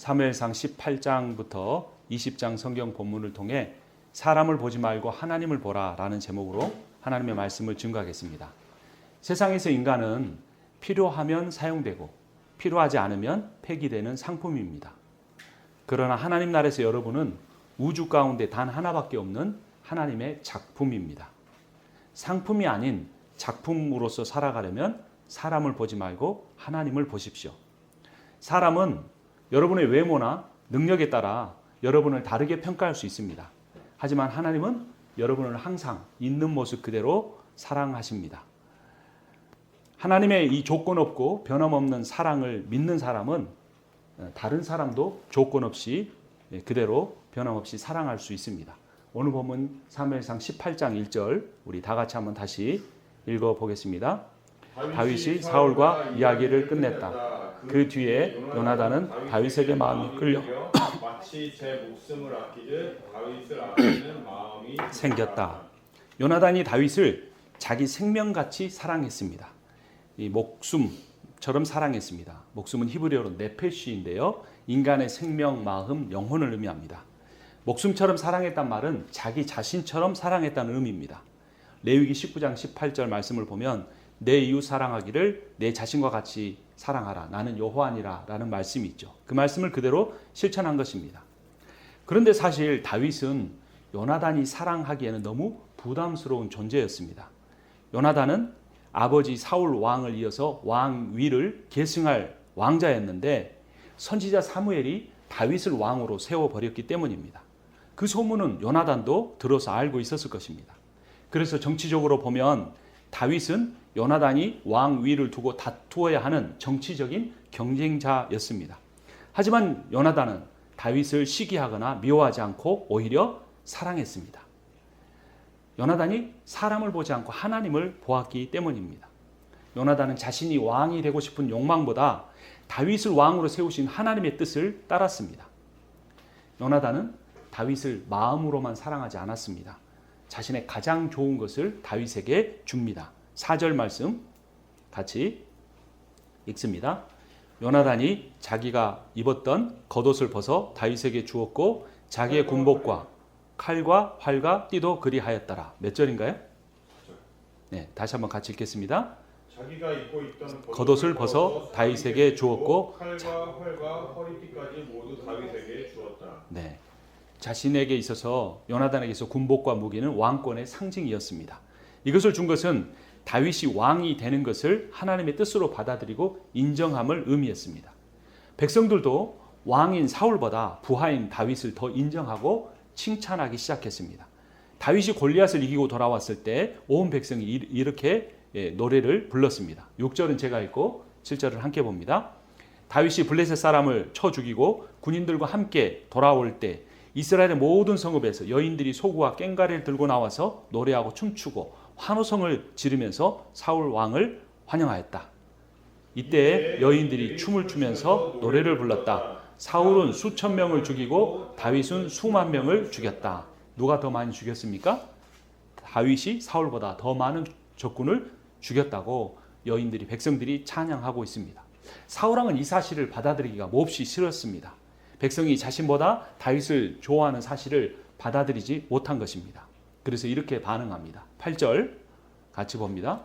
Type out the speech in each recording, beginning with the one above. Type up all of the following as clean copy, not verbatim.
사무엘상 18장부터 20장 성경 본문을 통해 사람을 보지 말고 하나님을 보라라는 제목으로 하나님의 말씀을 증거하겠습니다. 세상에서 인간은 필요하면 사용되고 필요하지 않으면 폐기되는 상품입니다. 그러나 하나님 나라에서 여러분은 우주 가운데 단 하나밖에 없는 하나님의 작품입니다. 상품이 아닌 작품으로서 살아가려면 사람을 보지 말고 하나님을 보십시오. 사람은 여러분의 외모나 능력에 따라 여러분을 다르게 평가할 수 있습니다. 하지만 하나님은 여러분을 항상 있는 모습 그대로 사랑하십니다. 하나님의 이 조건 없고 변함없는 사랑을 믿는 사람은 다른 사람도 조건 없이 그대로 변함없이 사랑할 수 있습니다. 오늘 본문 사무엘상 18장 1절 우리 다 같이 한번 다시 읽어보겠습니다. 다윗이 사울과 이야기를 끝냈다. 그 뒤에 요나단은 다윗에게 마음이 끌려 마치 제 목숨을 아끼듯 다윗을 아끼는 마음이 생겼다. 요나단이 다윗을 자기 생명같이 사랑했습니다. 이 목숨처럼 사랑했습니다. 목숨은 히브리어로 네페시인데요. 인간의 생명, 마음, 영혼을 의미합니다. 목숨처럼 사랑했단 말은 자기 자신처럼 사랑했다는 의미입니다. 레위기 19장 18절 말씀을 보면 내 이웃 사랑하기를 내 자신과 같이 사랑하라. 나는 여호와니라 라는 말씀이 있죠. 그 말씀을 그대로 실천한 것입니다. 그런데 사실 다윗은 요나단이 사랑하기에는 너무 부담스러운 존재였습니다. 요나단은 아버지 사울 왕을 이어서 왕위를 계승할 왕자였는데 선지자 사무엘이 다윗을 왕으로 세워버렸기 때문입니다. 그 소문은 요나단도 들어서 알고 있었을 것입니다. 그래서 정치적으로 보면 다윗은 요나단이 왕위를 두고 다투어야 하는 정치적인 경쟁자였습니다. 하지만 요나단은 다윗을 시기하거나 미워하지 않고 오히려 사랑했습니다. 요나단이 사람을 보지 않고 하나님을 보았기 때문입니다. 요나단은 자신이 왕이 되고 싶은 욕망보다 다윗을 왕으로 세우신 하나님의 뜻을 따랐습니다. 요나단은 다윗을 마음으로만 사랑하지 않았습니다. 자신의 가장 좋은 것을 다윗에게 줍니다. 4절 말씀 같이 읽습니다. 요나단이 자기가 입었던 겉옷을 벗어 다윗에게 주었고 자기의 군복과 칼과 활과 띠도 그리하였더라. 몇 절인가요? 네, 다시 한번 같이 읽겠습니다. 자기가 입고 있던 겉옷을 벗어 다윗에게 주었고 칼과 활과 허리띠까지 모두 다윗에게 주었다. 네, 자신에게 있어서 요나단에게 있어 군복과 무기는 왕권의 상징이었습니다. 이것을 준 것은 다윗이 왕이 되는 것을 하나님의 뜻으로 받아들이고 인정함을 의미했습니다. 백성들도 왕인 사울보다 부하인 다윗을 더 인정하고 칭찬하기 시작했습니다. 다윗이 골리앗을 이기고 돌아왔을 때 온 백성이 이렇게 노래를 불렀습니다. 6절은 제가 읽고 7절을 함께 봅니다. 다윗이 블레셋 사람을 쳐 죽이고 군인들과 함께 돌아올 때 이스라엘의 모든 성읍에서 여인들이 소구와 꽹과리를 들고 나와서 노래하고 춤추고 환호성을 지르면서 사울 왕을 환영하였다. 이때 여인들이 춤을 추면서 노래를 불렀다. 사울은 수천 명을 죽이고 다윗은 수만 명을 죽였다. 누가 더 많이 죽였습니까? 다윗이 사울보다 더 많은 적군을 죽였다고 여인들이 백성들이 찬양하고 있습니다. 사울 왕은 이 사실을 받아들이기가 몹시 싫었습니다. 백성이 자신보다 다윗을 좋아하는 사실을 받아들이지 못한 것입니다. 그래서 이렇게 반응합니다. 8절 같이 봅니다.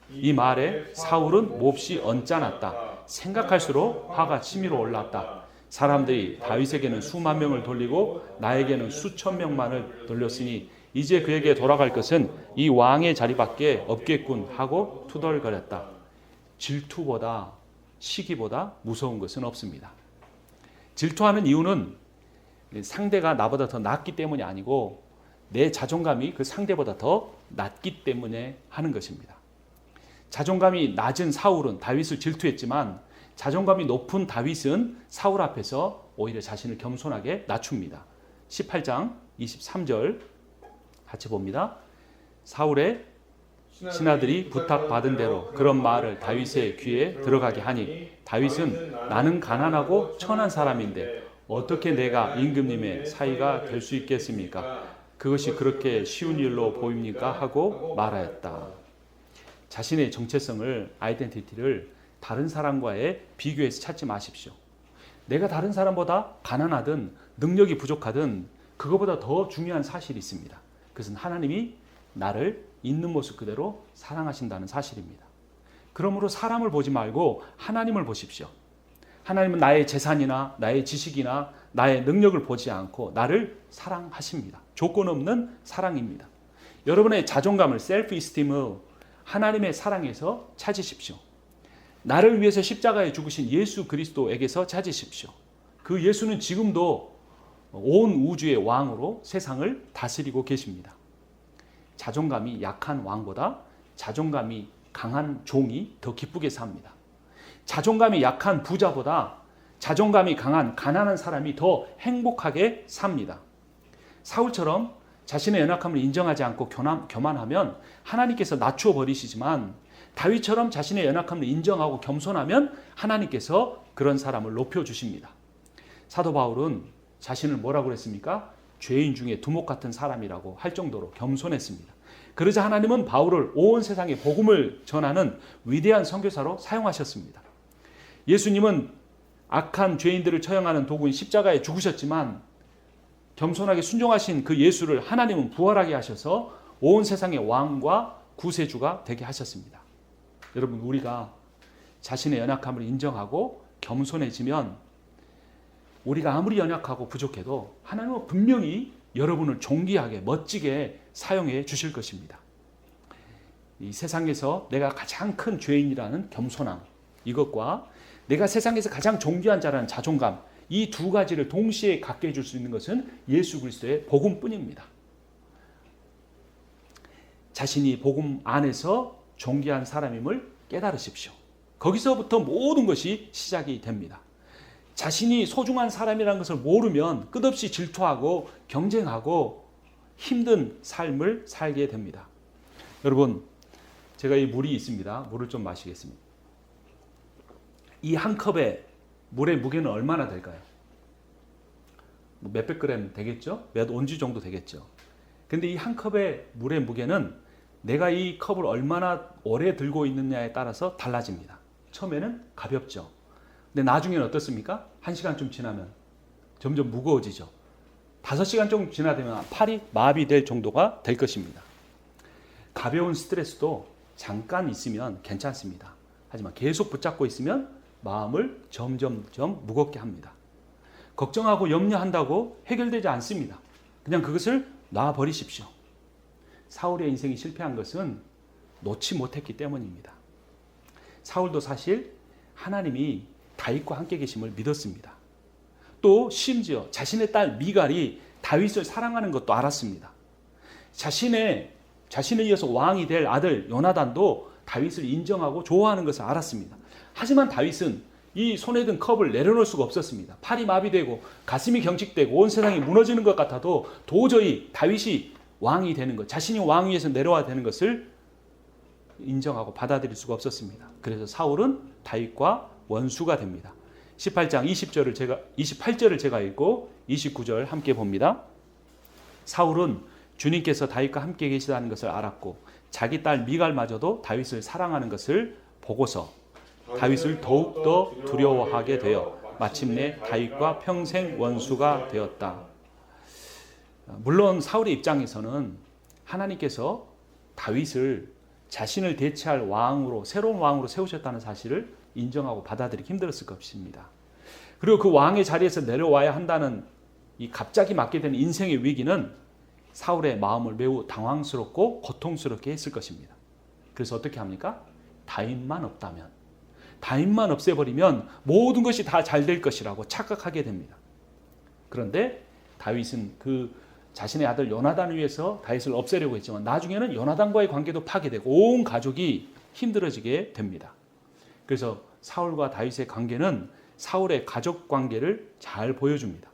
이 말에 사울은 몹시 언짢았다. 생각할수록 화가 치밀어 올랐다. 사람들이 다윗에게는 수만 명을 돌리고 나에게는 수천 명만을 돌렸으니 이제 그에게 돌아갈 것은 이 왕의 자리밖에 없겠군 하고 투덜거렸다. 질투보다 시기보다 무서운 것은 없습니다. 질투하는 이유는 상대가 나보다 더 낫기 때문이 아니고 내 자존감이 그 상대보다 더 낮기 때문에 하는 것입니다. 자존감이 낮은 사울은 다윗을 질투했지만 자존감이 높은 다윗은 사울 앞에서 오히려 자신을 겸손하게 낮춥니다. 18장 23절 같이 봅니다. 사울의 신하들이 부탁받은 대로 그런 말을 다윗의 귀에 들어가게 하니 다윗은 나는 가난하고 천한 사람인데 어떻게 내가 임금님의 사이가 될 수 있겠습니까? 그것이 그렇게 쉬운 일로 보입니까? 하고 말하였다. 자신의 정체성을, 아이덴티티를 다른 사람과의 비교해서 찾지 마십시오. 내가 다른 사람보다 가난하든 능력이 부족하든 그거보다 더 중요한 사실이 있습니다. 그것은 하나님이 나를 있는 모습 그대로 사랑하신다는 사실입니다. 그러므로 사람을 보지 말고 하나님을 보십시오. 하나님은 나의 재산이나 나의 지식이나 나의 능력을 보지 않고 나를 사랑하십니다. 조건 없는 사랑입니다. 여러분의 자존감을, 셀프 이스팀을 하나님의 사랑에서 찾으십시오. 나를 위해서 십자가에 죽으신 예수 그리스도에게서 찾으십시오. 그 예수는 지금도 온 우주의 왕으로 세상을 다스리고 계십니다. 자존감이 약한 왕보다 자존감이 강한 종이 더 기쁘게 삽니다. 자존감이 약한 부자보다 자존감이 강한 가난한 사람이 더 행복하게 삽니다. 사울처럼 자신의 연약함을 인정하지 않고 교만하면 하나님께서 낮추어 버리시지만 다윗처럼 자신의 연약함을 인정하고 겸손하면 하나님께서 그런 사람을 높여주십니다. 사도 바울은 자신을 뭐라고 그랬습니까? 죄인 중에 두목 같은 사람이라고 할 정도로 겸손했습니다. 그러자 하나님은 바울을 온 세상에 복음을 전하는 위대한 선교사로 사용하셨습니다. 예수님은 악한 죄인들을 처형하는 도구인 십자가에 죽으셨지만 겸손하게 순종하신 그 예수를 하나님은 부활하게 하셔서 온 세상의 왕과 구세주가 되게 하셨습니다. 여러분, 우리가 자신의 연약함을 인정하고 겸손해지면 우리가 아무리 연약하고 부족해도 하나님은 분명히 여러분을 존귀하게 멋지게 사용해 주실 것입니다. 이 세상에서 내가 가장 큰 죄인이라는 겸손함, 이것과 내가 세상에서 가장 존귀한 자라는 자존감, 이 두 가지를 동시에 갖게 해줄 수 있는 것은 예수 그리스도의 복음뿐입니다. 자신이 복음 안에서 존귀한 사람임을 깨달으십시오. 거기서부터 모든 것이 시작이 됩니다. 자신이 소중한 사람이라는 것을 모르면 끝없이 질투하고 경쟁하고 힘든 삶을 살게 됩니다. 여러분, 제가 이 물이 있습니다. 물을 좀 마시겠습니다. 이 한 컵의 물의 무게는 얼마나 될까요? 몇백 그램 되겠죠? 몇 온주 정도 되겠죠? 근데 이 한 컵의 물의 무게는 내가 이 컵을 얼마나 오래 들고 있느냐에 따라서 달라집니다. 처음에는 가볍죠. 근데 나중에는 어떻습니까? 1시간쯤 지나면 점점 무거워지죠. 5시간 정도 지나면 팔이 마비될 정도가 될 것입니다. 가벼운 스트레스도 잠깐 있으면 괜찮습니다. 하지만 계속 붙잡고 있으면 마음을 점점점 무겁게 합니다. 걱정하고 염려한다고 해결되지 않습니다. 그냥 그것을 놔버리십시오. 사울의 인생이 실패한 것은 놓지 못했기 때문입니다. 사울도 사실 하나님이 다윗과 함께 계심을 믿었습니다. 또 심지어 자신의 딸 미갈이 다윗을 사랑하는 것도 알았습니다. 자신에 이어서 왕이 될 아들 요나단도 다윗을 인정하고 좋아하는 것을 알았습니다. 하지만 다윗은 이 손에 든 컵을 내려놓을 수가 없었습니다. 팔이 마비되고 가슴이 경직되고 온 세상이 무너지는 것 같아도 도저히 다윗이 왕이 되는 것, 자신이 왕 위에서 내려와야 되는 것을 인정하고 받아들일 수가 없었습니다. 그래서 사울은 다윗과 원수가 됩니다. 18장 28절을 제가 읽고 29절 함께 봅니다. 사울은 주님께서 다윗과 함께 계시다는 것을 알았고 자기 딸 미갈마저도 다윗을 사랑하는 것을 보고서 다윗을 더욱더 두려워하게 되어 마침내 다윗과 평생 원수가 되었다. 물론 사울의 입장에서는 하나님께서 다윗을 자신을 대체할 왕으로, 새로운 왕으로 세우셨다는 사실을 인정하고 받아들이기 힘들었을 것입니다. 그리고 그 왕의 자리에서 내려와야 한다는 이 갑자기 맞게 되는 인생의 위기는 사울의 마음을 매우 당황스럽고 고통스럽게 했을 것입니다. 그래서 어떻게 합니까? 다윗만 없다면, 다윗만 없애버리면 모든 것이 다 잘 될 것이라고 착각하게 됩니다. 그런데 다윗은 그 자신의 아들 요나단을 위해서 다윗을 없애려고 했지만 나중에는 요나단과의 관계도 파괴되고 온 가족이 힘들어지게 됩니다. 그래서 사울과 다윗의 관계는 사울의 가족 관계를 잘 보여줍니다.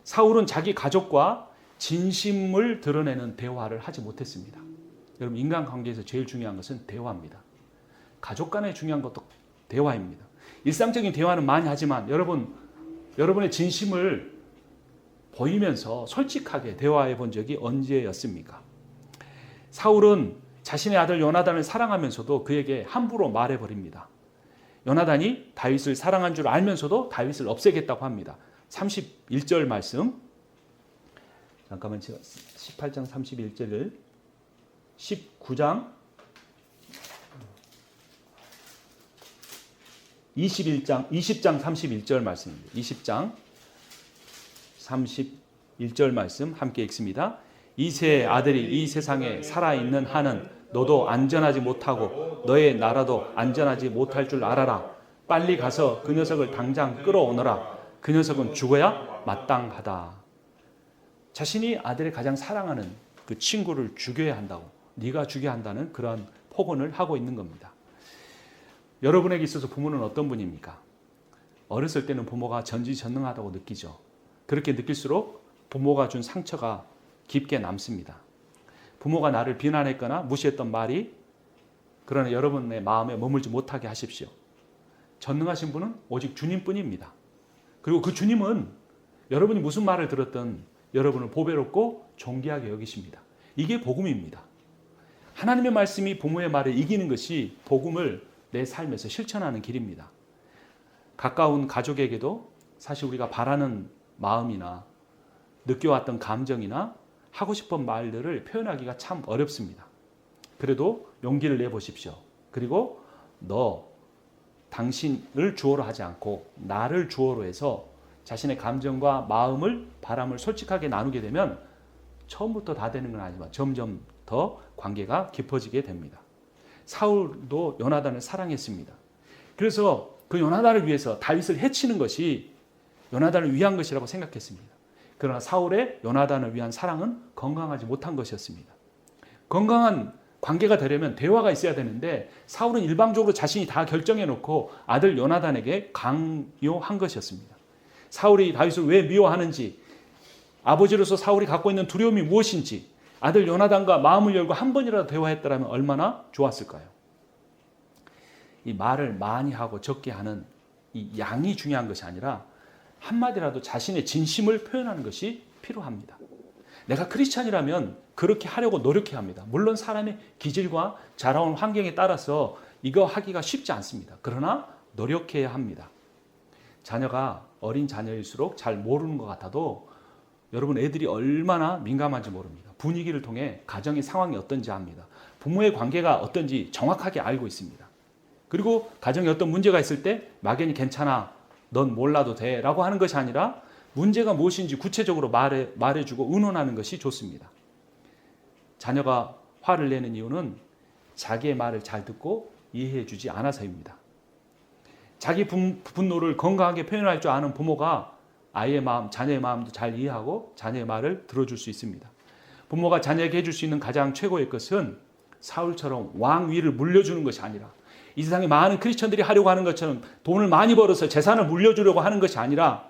사울은 자기 가족과 진심을 드러내는 대화를 하지 못했습니다. 여러분, 인간관계에서 제일 중요한 것은 대화입니다. 가족 간에 중요한 것도 대화입니다. 일상적인 대화는 많이 하지만 여러분의 진심을 보이면서 솔직하게 대화해 본 적이 언제였습니까? 사울은 자신의 아들 요나단을 사랑하면서도 그에게 함부로 말해버립니다. 요나단이 다윗을 사랑한 줄 알면서도 다윗을 없애겠다고 합니다. 31절 말씀. 잠깐만 제가 18장 31절을 19장 20장 31절 말씀입니다. 20장 31절 말씀 함께 읽습니다. 이새의 아들이 이 세상에 살아있는 한은 너도 안전하지 못하고 너의 나라도 안전하지 못할 줄 알아라. 빨리 가서 그 녀석을 당장 끌어오너라. 그 녀석은 죽어야 마땅하다. 자신이 아들의 가장 사랑하는 그 친구를 죽여야 한다고, 네가 죽여야 한다는 그런 폭언을 하고 있는 겁니다. 여러분에게 있어서 부모는 어떤 분입니까? 어렸을 때는 부모가 전지전능하다고 느끼죠. 그렇게 느낄수록 부모가 준 상처가 깊게 남습니다. 부모가 나를 비난했거나 무시했던 말이 그러나 여러분의 마음에 머물지 못하게 하십시오. 전능하신 분은 오직 주님뿐입니다. 그리고 그 주님은 여러분이 무슨 말을 들었든 여러분을 보배롭고 존귀하게 여기십니다. 이게 복음입니다. 하나님의 말씀이 부모의 말을 이기는 것이 복음을 내 삶에서 실천하는 길입니다. 가까운 가족에게도 사실 우리가 바라는 마음이나 느껴왔던 감정이나 하고 싶은 말들을 표현하기가 참 어렵습니다. 그래도 용기를 내보십시오. 그리고 당신을 주어로 하지 않고 나를 주어로 해서 자신의 감정과 마음을, 바람을 솔직하게 나누게 되면 처음부터 다 되는 건 아니지만 점점 더 관계가 깊어지게 됩니다. 사울도 요나단을 사랑했습니다. 그래서 그 요나단을 위해서 다윗을 해치는 것이 요나단을 위한 것이라고 생각했습니다. 그러나 사울의 요나단을 위한 사랑은 건강하지 못한 것이었습니다. 건강한 관계가 되려면 대화가 있어야 되는데 사울은 일방적으로 자신이 다 결정해 놓고 아들 요나단에게 강요한 것이었습니다. 사울이 다윗을 왜 미워하는지, 아버지로서 사울이 갖고 있는 두려움이 무엇인지 아들 요나단과 마음을 열고 한 번이라도 대화했더라면 얼마나 좋았을까요? 이 말을 많이 하고 적게 하는 이 양이 중요한 것이 아니라 한마디라도 자신의 진심을 표현하는 것이 필요합니다. 내가 크리스찬이라면 그렇게 하려고 노력해야 합니다. 물론 사람의 기질과 자라온 환경에 따라서 이거 하기가 쉽지 않습니다. 그러나 노력해야 합니다. 자녀가 어린 자녀일수록 잘 모르는 것 같아도 여러분 애들이 얼마나 민감한지 모릅니다. 분위기를 통해 가정의 상황이 어떤지 압니다. 부모의 관계가 어떤지 정확하게 알고 있습니다. 그리고 가정에 어떤 문제가 있을 때 막연히 괜찮아, 넌 몰라도 돼 라고 하는 것이 아니라 문제가 무엇인지 구체적으로 말해주고 의논하는 것이 좋습니다. 자녀가 화를 내는 이유는 자기의 말을 잘 듣고 이해해주지 않아서입니다. 자기 분노를 건강하게 표현할 줄 아는 부모가 아이의 마음, 자녀의 마음도 잘 이해하고 자녀의 말을 들어줄 수 있습니다. 부모가 자녀에게 해줄 수 있는 가장 최고의 것은 사울처럼 왕위를 물려주는 것이 아니라 이 세상에 많은 크리스천들이 하려고 하는 것처럼 돈을 많이 벌어서 재산을 물려주려고 하는 것이 아니라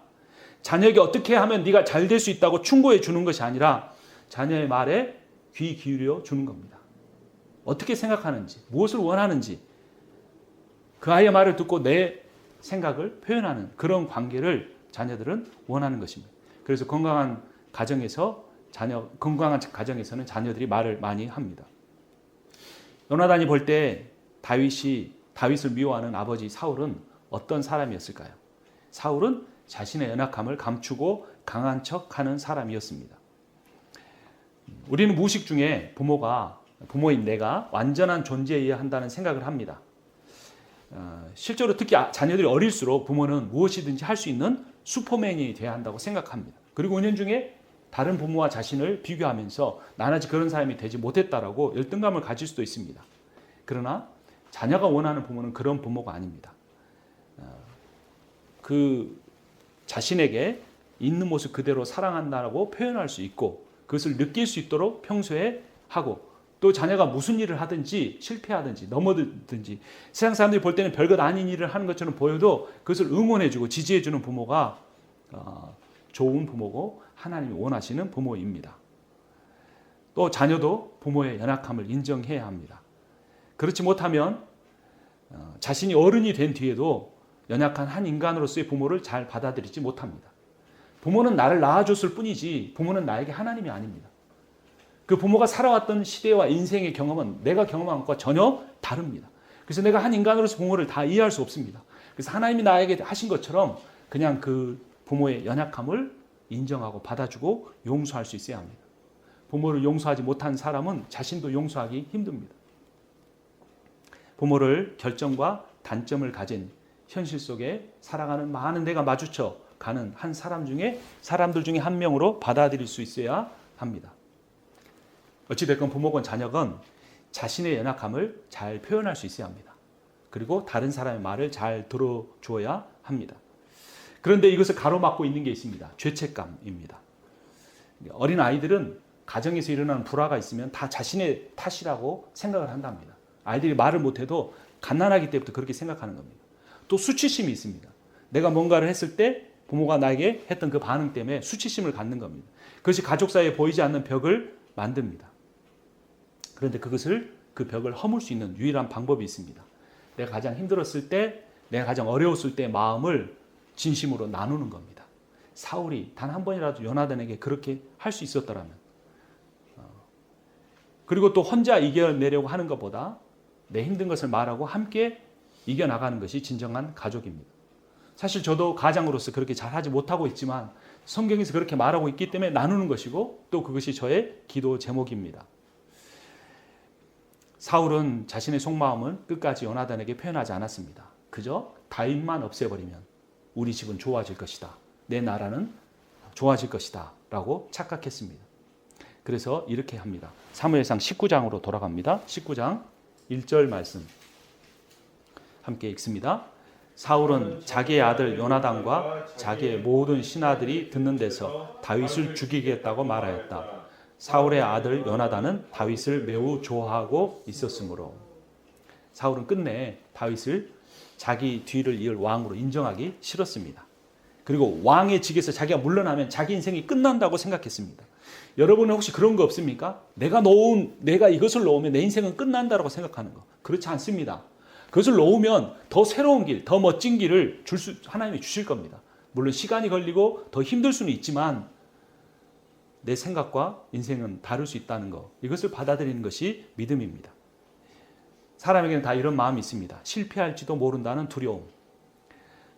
자녀에게 어떻게 하면 네가 잘 될 수 있다고 충고해 주는 것이 아니라 자녀의 말에 귀 기울여 주는 겁니다. 어떻게 생각하는지, 무엇을 원하는지 그 아이의 말을 듣고 내 생각을 표현하는 그런 관계를 자녀들은 원하는 것입니다. 그래서 건강한 가정에서는 자녀들이 말을 많이 합니다. 요나단이 볼 때 다윗을 미워하는 아버지 사울은 어떤 사람이었을까요? 사울은 자신의 연약함을 감추고 강한 척하는 사람이었습니다. 우리는 무의식 중에 부모인 내가 완전한 존재여야 한다는 생각을 합니다. 실제로 특히 자녀들이 어릴수록 부모는 무엇이든지 할 수 있는 슈퍼맨이 되어야 한다고 생각합니다. 그리고 은연중에 다른 부모와 자신을 비교하면서 나는 아직 그런 사람이 되지 못했다라고 열등감을 가질 수도 있습니다. 그러나 자녀가 원하는 부모는 그런 부모가 아닙니다. 그 자신에게 있는 모습 그대로 사랑한다라고 표현할 수 있고 그것을 느낄 수 있도록 평소에 하고 또 자녀가 무슨 일을 하든지 실패하든지 넘어들든지 세상 사람들이 볼 때는 별것 아닌 일을 하는 것처럼 보여도 그것을 응원해주고 지지해주는 부모가 좋은 부모고 하나님이 원하시는 부모입니다. 또 자녀도 부모의 연약함을 인정해야 합니다. 그렇지 못하면 자신이 어른이 된 뒤에도 연약한 한 인간으로서의 부모를 잘 받아들이지 못합니다. 부모는 나를 낳아줬을 뿐이지 부모는 나에게 하나님이 아닙니다. 그 부모가 살아왔던 시대와 인생의 경험은 내가 경험한 것과 전혀 다릅니다. 그래서 내가 한 인간으로서 부모를 다 이해할 수 없습니다. 그래서 하나님이 나에게 하신 것처럼 그냥 그 부모의 연약함을 인정하고 받아주고 용서할 수 있어야 합니다. 부모를 용서하지 못한 사람은 자신도 용서하기 힘듭니다. 부모를 결정과 단점을 가진 현실 속에 살아가는 많은 데가 마주쳐 가는 사람들 중에 한 명으로 받아들일 수 있어야 합니다. 어찌됐건 부모건 자녀건 자신의 연약함을 잘 표현할 수 있어야 합니다. 그리고 다른 사람의 말을 잘 들어주어야 합니다. 그런데 이것을 가로막고 있는 게 있습니다. 죄책감입니다. 어린 아이들은 가정에서 일어나는 불화가 있으면 다 자신의 탓이라고 생각을 한답니다. 아이들이 말을 못해도 갓난아기 때부터 그렇게 생각하는 겁니다. 또 수치심이 있습니다. 내가 뭔가를 했을 때 부모가 나에게 했던 그 반응 때문에 수치심을 갖는 겁니다. 그것이 가족 사이에 보이지 않는 벽을 만듭니다. 그런데 그 벽을 허물 수 있는 유일한 방법이 있습니다. 내가 가장 힘들었을 때, 내가 가장 어려웠을 때 마음을 진심으로 나누는 겁니다. 사울이 단 한 번이라도 요나단에게 그렇게 할 수 있었더라면, 그리고 또 혼자 이겨내려고 하는 것보다 내 힘든 것을 말하고 함께 이겨나가는 것이 진정한 가족입니다. 사실 저도 가장으로서 그렇게 잘하지 못하고 있지만 성경에서 그렇게 말하고 있기 때문에 나누는 것이고 또 그것이 저의 기도 제목입니다. 사울은 자신의 속마음은 끝까지 요나단에게 표현하지 않았습니다. 그저 다윗만 없애버리면 우리 집은 좋아질 것이다. 내 나라는 좋아질 것이다. 라고 착각했습니다. 그래서 이렇게 합니다. 사무엘상 19장으로 돌아갑니다. 19장 1절 말씀 함께 읽습니다. 사울은 자기의 아들 요나단과 자기의 모든 신하들이 듣는 데서 다윗을 죽이겠다고 말하였다. 사울의 아들 요나단은 다윗을 매우 좋아하고 있었으므로. 사울은 끝내 다윗을 자기 뒤를 이을 왕으로 인정하기 싫었습니다. 그리고 왕의 직에서 자기가 물러나면 자기 인생이 끝난다고 생각했습니다. 여러분은 혹시 그런 거 없습니까? 내가 이것을 놓으면 내 인생은 끝난다고 생각하는 거. 그렇지 않습니다. 그것을 놓으면 더 새로운 길, 더 멋진 길을 하나님이 주실 겁니다. 물론 시간이 걸리고 더 힘들 수는 있지만 내 생각과 인생은 다를 수 있다는 것. 이것을 받아들이는 것이 믿음입니다. 사람에게는 다 이런 마음이 있습니다. 실패할지도 모른다는 두려움.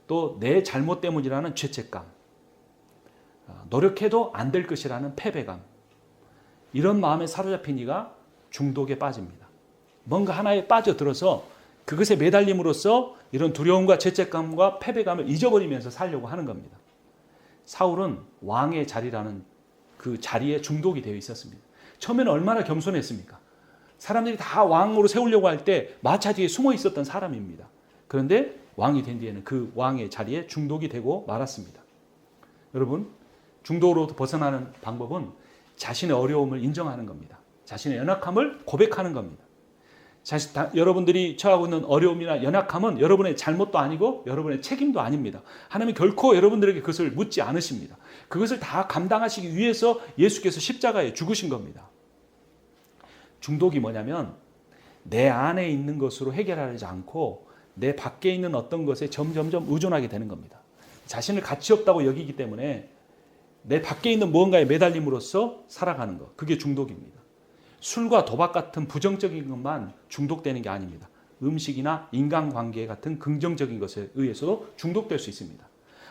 또 내 잘못 때문이라는 죄책감. 노력해도 안 될 것이라는 패배감. 이런 마음에 사로잡힌 이가 중독에 빠집니다. 뭔가 하나에 빠져들어서 그것에 매달림으로써 이런 두려움과 죄책감과 패배감을 잊어버리면서 살려고 하는 겁니다. 사울은 왕의 자리라는 그 자리에 중독이 되어 있었습니다. 처음에는 얼마나 겸손했습니까? 사람들이 다 왕으로 세우려고 할 때 마차 뒤에 숨어 있었던 사람입니다. 그런데 왕이 된 뒤에는 그 왕의 자리에 중독이 되고 말았습니다. 여러분, 중독으로부터 벗어나는 방법은 자신의 어려움을 인정하는 겁니다. 자신의 연약함을 고백하는 겁니다. 여러분들이 처하고 있는 어려움이나 연약함은 여러분의 잘못도 아니고 여러분의 책임도 아닙니다. 하나님이 결코 여러분들에게 그것을 묻지 않으십니다. 그것을 다 감당하시기 위해서 예수께서 십자가에 죽으신 겁니다. 중독이 뭐냐면 내 안에 있는 것으로 해결하지 않고 내 밖에 있는 어떤 것에 점점점 의존하게 되는 겁니다. 자신을 가치 없다고 여기기 때문에 내 밖에 있는 무언가에 매달림으로써 살아가는 것. 그게 중독입니다. 술과 도박 같은 부정적인 것만 중독되는 게 아닙니다. 음식이나 인간관계 같은 긍정적인 것에 의해서도 중독될 수 있습니다.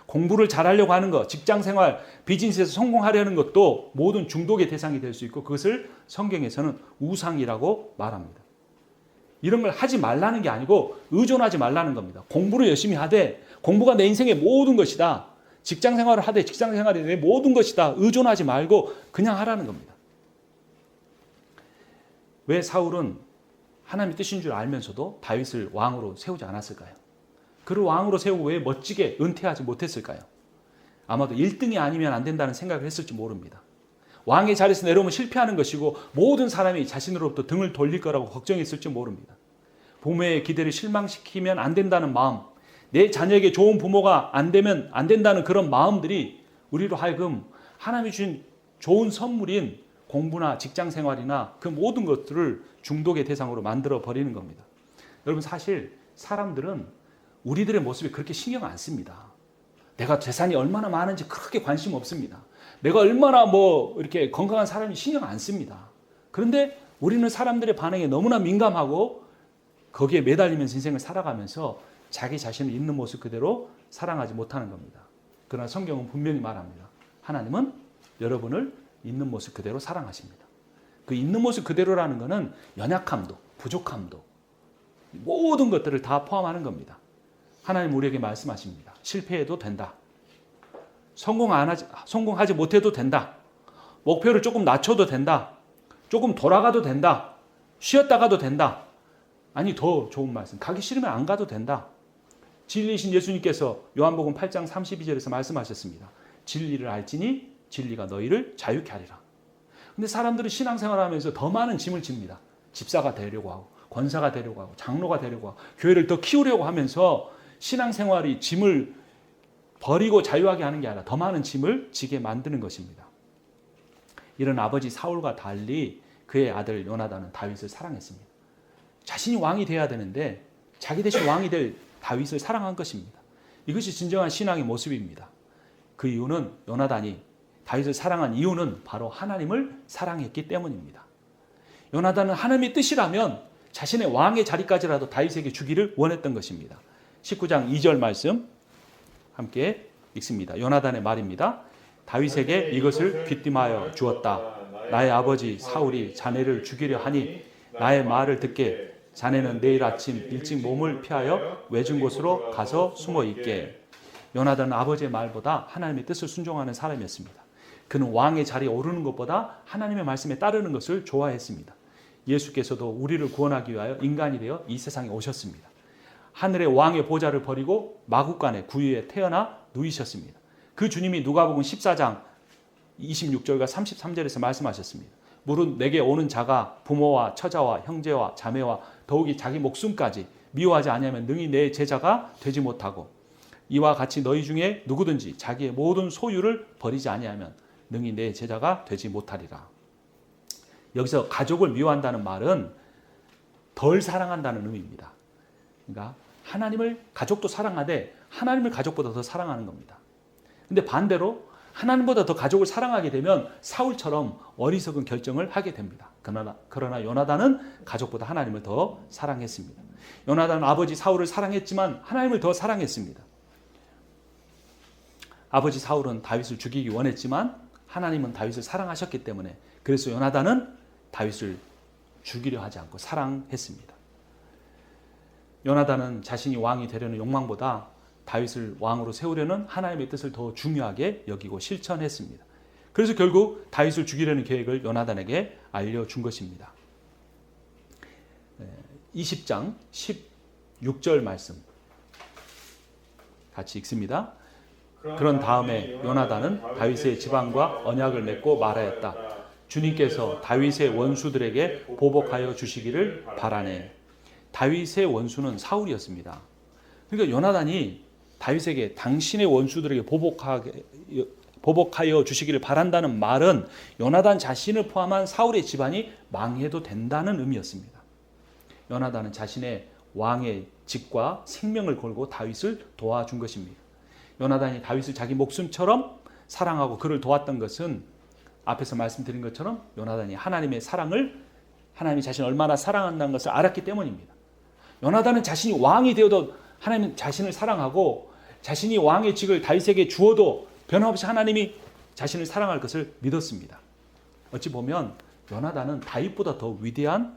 공부를 잘하려고 하는 것, 직장생활, 비즈니스에서 성공하려는 것도 모든 중독의 대상이 될 수 있고 그것을 성경에서는 우상이라고 말합니다. 이런 걸 하지 말라는 게 아니고 의존하지 말라는 겁니다. 공부를 열심히 하되 공부가 내 인생의 모든 것이다. 직장생활을 하되 직장생활이 내 모든 것이다. 의존하지 말고 그냥 하라는 겁니다. 왜 사울은 하나님의 뜻인 줄 알면서도 다윗을 왕으로 세우지 않았을까요? 그를 왕으로 세우고 왜 멋지게 은퇴하지 못했을까요? 아마도 1등이 아니면 안 된다는 생각을 했을지 모릅니다. 왕의 자리에서 내려오면 실패하는 것이고 모든 사람이 자신으로부터 등을 돌릴 거라고 걱정했을지 모릅니다. 부모의 기대를 실망시키면 안 된다는 마음, 내 자녀에게 좋은 부모가 안 되면 안 된다는 그런 마음들이 우리로 하여금 하나님이 주신 좋은 선물인 공부나 직장생활이나 그 모든 것들을 중독의 대상으로 만들어 버리는 겁니다. 여러분, 사실 사람들은 우리들의 모습에 그렇게 신경 안 씁니다. 내가 재산이 얼마나 많은지 그렇게 관심 없습니다. 내가 얼마나 이렇게 건강한 사람이 신경 안 씁니다. 그런데 우리는 사람들의 반응에 너무나 민감하고 거기에 매달리면서 인생을 살아가면서 자기 자신을 있는 모습 그대로 사랑하지 못하는 겁니다. 그러나 성경은 분명히 말합니다. 하나님은 여러분을 있는 모습 그대로 사랑하십니다. 그 있는 모습 그대로라는 것은 연약함도 부족함도 모든 것들을 다 포함하는 겁니다. 하나님 우리에게 말씀하십니다. 실패해도 된다. 성공하지 못해도 된다. 목표를 조금 낮춰도 된다. 조금 돌아가도 된다. 쉬었다가도 된다. 아니 더 좋은 말씀. 가기 싫으면 안 가도 된다. 진리이신 예수님께서 요한복음 8장 32절에서 말씀하셨습니다. 진리를 알지니 진리가 너희를 자유케 하리라. 근데 사람들은 신앙생활을 하면서 더 많은 짐을 집니다. 집사가 되려고 하고 권사가 되려고 하고 장로가 되려고 하고 교회를 더 키우려고 하면서 신앙생활이 짐을 버리고 자유하게 하는 게 아니라 더 많은 짐을 지게 만드는 것입니다. 이런 아버지 사울과 달리 그의 아들 요나단은 다윗을 사랑했습니다. 자신이 왕이 돼야 되는데 자기 대신 왕이 될 다윗을 사랑한 것입니다. 이것이 진정한 신앙의 모습입니다. 그 이유는 요나단이 다윗을 사랑한 이유는 바로 하나님을 사랑했기 때문입니다. 요나단은 하나님의 뜻이라면 자신의 왕의 자리까지라도 다윗에게 주기를 원했던 것입니다. 19장 2절 말씀 함께 읽습니다. 요나단의 말입니다. 다윗에게 이것을 귀띔하여 주었다. 나의 아버지 사울이 자네를 죽이려 하니 나의 말을 듣게 자네는 내일 아침 일찍 몸을 피하여 외진 곳으로 가서 숨어 있게. 요나단은 아버지의 말보다 하나님의 뜻을 순종하는 사람이었습니다. 그는 왕의 자리에 오르는 것보다 하나님의 말씀에 따르는 것을 좋아했습니다. 예수께서도 우리를 구원하기 위하여 인간이 되어 이 세상에 오셨습니다. 하늘의 왕의 보좌를 버리고 마국간의 구유에 태어나 누이셨습니다. 그 주님이 누가복음 14장 26절과 33절에서 말씀하셨습니다. 무릇 내게 오는 자가 부모와 처자와 형제와 자매와 더욱이 자기 목숨까지 미워하지 아니하면 능히 내 제자가 되지 못하고 이와 같이 너희 중에 누구든지 자기의 모든 소유를 버리지 아니하면 능히 내 제자가 되지 못하리라. 여기서 가족을 미워한다는 말은 덜 사랑한다는 의미입니다. 그러니까 하나님을 가족도 사랑하되 하나님을 가족보다 더 사랑하는 겁니다. 근데 반대로 하나님보다 더 가족을 사랑하게 되면 사울처럼 어리석은 결정을 하게 됩니다. 그러나 요나단은 가족보다 하나님을 더 사랑했습니다. 요나단은 아버지 사울을 사랑했지만 하나님을 더 사랑했습니다. 아버지 사울은 다윗을 죽이기 원했지만 하나님은 다윗을 사랑하셨기 때문에 그래서 요나단은 다윗을 죽이려 하지 않고 사랑했습니다. 요나단은 자신이 왕이 되려는 욕망보다 다윗을 왕으로 세우려는 하나님의 뜻을 더 중요하게 여기고 실천했습니다. 그래서 결국 다윗을 죽이려는 계획을 요나단에게 알려준 것입니다. 20장 16절 말씀 같이 읽습니다. 그런 다음에 요나단은 다윗의 지방과 언약을 맺고 말하였다. 주님께서 다윗의 원수들에게 보복하여 주시기를 바라네. 다윗의 원수는 사울이었습니다. 그러니까 요나단이 다윗에게 당신의 원수들에게 보복하여 주시기를 바란다는 말은 요나단 자신을 포함한 사울의 집안이 망해도 된다는 의미였습니다. 요나단은 자신의 왕의 직과 생명을 걸고 다윗을 도와준 것입니다. 요나단이 다윗을 자기 목숨처럼 사랑하고 그를 도왔던 것은 앞에서 말씀드린 것처럼 요나단이 하나님의 사랑을 하나님이 자신을 얼마나 사랑한다는 것을 알았기 때문입니다. 요나단은 자신이 왕이 되어도 하나님 자신을 사랑하고 자신이 왕의 직을 다윗에게 주어도 변함없이 하나님이 자신을 사랑할 것을 믿었습니다. 어찌 보면 요나단은 다윗보다 더 위대한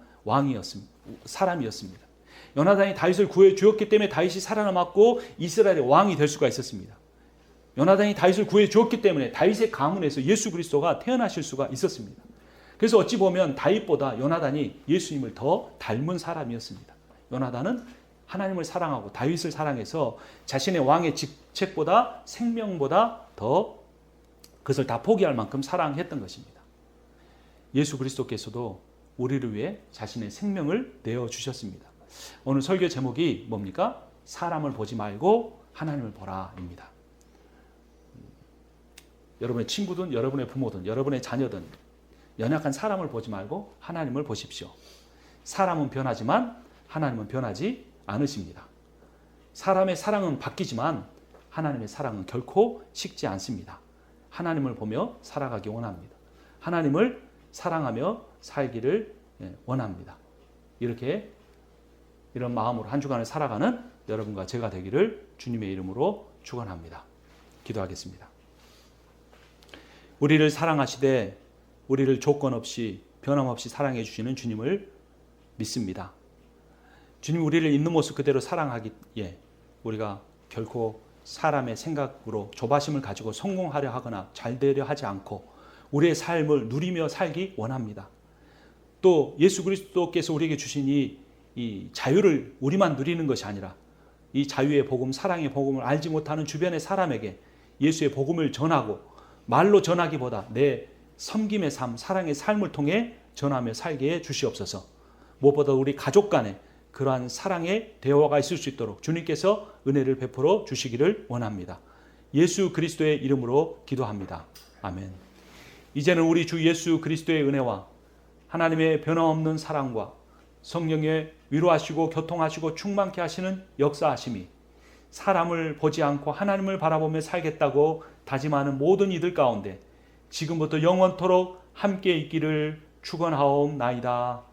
사람이었습니다. 요나단이 다윗을 구해 주었기 때문에 다윗이 살아남았고 이스라엘의 왕이 될 수가 있었습니다. 요나단이 다윗을 구해 주었기 때문에 다윗의 가문에서 예수 그리스도가 태어나실 수가 있었습니다. 그래서 어찌 보면 다윗보다 요나단이 예수님을 더 닮은 사람이었습니다. 요나단은 하나님을 사랑하고 다윗을 사랑해서 자신의 왕의 직책보다 생명보다 더 그것을 다 포기할 만큼 사랑했던 것입니다. 예수 그리스도께서도 우리를 위해 자신의 생명을 내어주셨습니다. 오늘 설교 제목이 뭡니까? 사람을 보지 말고 하나님을 보라입니다. 여러분의 친구든 여러분의 부모든 여러분의 자녀든 연약한 사람을 보지 말고 하나님을 보십시오. 사람은 변하지만 하나님은 변하지 않으십니다. 사람의 사랑은 바뀌지만 하나님의 사랑은 결코 식지 않습니다. 하나님을 보며 살아가기 원합니다. 하나님을 사랑하며 살기를 원합니다. 이렇게 이런 마음으로 한 주간을 살아가는 여러분과 제가 되기를 주님의 이름으로 축원합니다. 기도하겠습니다. 우리를 사랑하시되 우리를 조건 없이 변함없이 사랑해 주시는 주님을 믿습니다. 주님 우리를 있는 모습 그대로 사랑하기에 우리가 결코 사람의 생각으로 조바심을 가지고 성공하려 하거나 잘되려 하지 않고 우리의 삶을 누리며 살기 원합니다. 또 예수 그리스도께서 우리에게 주신 이 자유를 우리만 누리는 것이 아니라 이 자유의 복음, 사랑의 복음을 알지 못하는 주변의 사람에게 예수의 복음을 전하고 말로 전하기보다 내 섬김의 삶, 사랑의 삶을 통해 전하며 살게 해 주시옵소서. 무엇보다 우리 가족 간에 그러한 사랑의 대화가 있을 수 있도록 주님께서 은혜를 베풀어 주시기를 원합니다. 예수 그리스도의 이름으로 기도합니다. 아멘. 이제는 우리 주 예수 그리스도의 은혜와 하나님의 변함없는 사랑과 성령의 위로하시고 교통하시고 충만케 하시는 역사하심이 사람을 보지 않고 하나님을 바라보며 살겠다고 다짐하는 모든 이들 가운데 지금부터 영원토록 함께 있기를 축원하옵나이다.